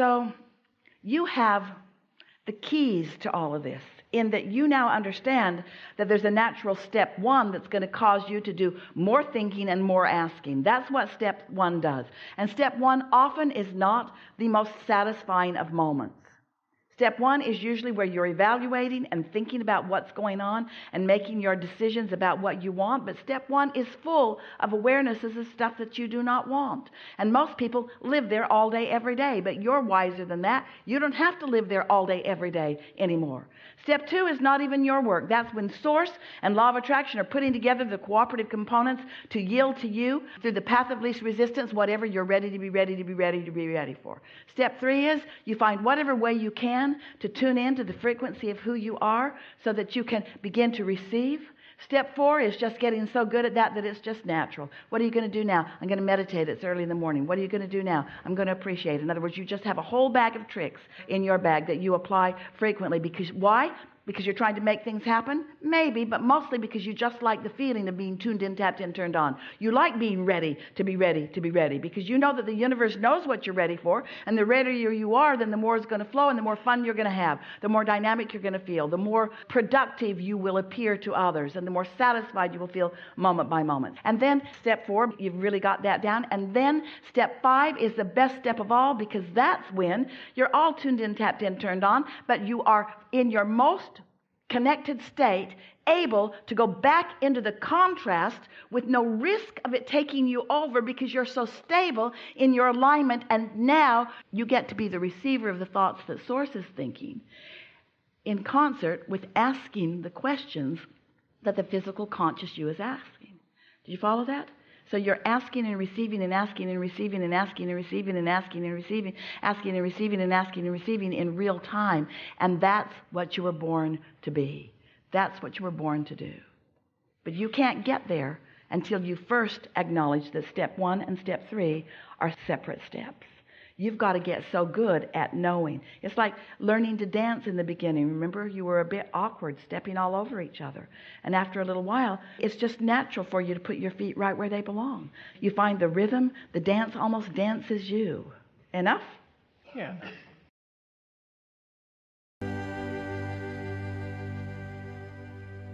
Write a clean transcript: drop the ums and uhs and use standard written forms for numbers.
So you have the keys to all of this, in that you now understand that there's a natural step one that's going to cause you to do more thinking and more asking. That's what step one does. And step one often is not the most satisfying of moments. Step one is usually where you're evaluating and thinking about what's going on and making your decisions about what you want. But step one is full of awarenesses of stuff that you do not want. And most people live there all day, every day. But you're wiser than that. You don't have to live there all day, every day anymore. Step two is not even your work. That's when Source and Law of Attraction are putting together the cooperative components to yield to you through the path of least resistance, whatever you're ready to be ready for. Step three is you find whatever way you can to tune in to the frequency of who you are so that you can begin to receive. Step four is just getting so good at that it's just natural. What are you going to do now? I'm going to meditate. It's early in the morning. What are you going to do now? I'm going to appreciate. In other words, you just have a whole bag of tricks in your bag that you apply frequently. Because why? Because you're trying to make things happen? Maybe, but mostly because you just like the feeling of being tuned in, tapped in, turned on. You like being ready to be ready to be ready, because you know that the universe knows what you're ready for, and the readier you are, then the more is going to flow, and the more fun you're going to have, the more dynamic you're going to feel, the more productive you will appear to others, and the more satisfied you will feel moment by moment. And then step four, you've really got that down. And then step five is the best step of all, because that's when you're all tuned in, tapped in, turned on, but you are in your most connected state, able to go back into the contrast with no risk of it taking you over, because you're so stable in your alignment. And now you get to be the receiver of the thoughts that Source is thinking, in concert with asking the questions that the physical conscious you is asking. Did you follow that? So you're asking and receiving and asking and receiving and asking and receiving and asking and receiving, asking and receiving and asking and receiving in real time. And that's what you were born to be. That's what you were born to do. But you can't get there until you first acknowledge that step one and step three are separate steps. You've got to get so good at knowing. It's like learning to dance in the beginning. Remember, you were a bit awkward, stepping all over each other. And after a little while, it's just natural for you to put your feet right where they belong. You find the rhythm, the dance almost dances you. Enough? Yeah.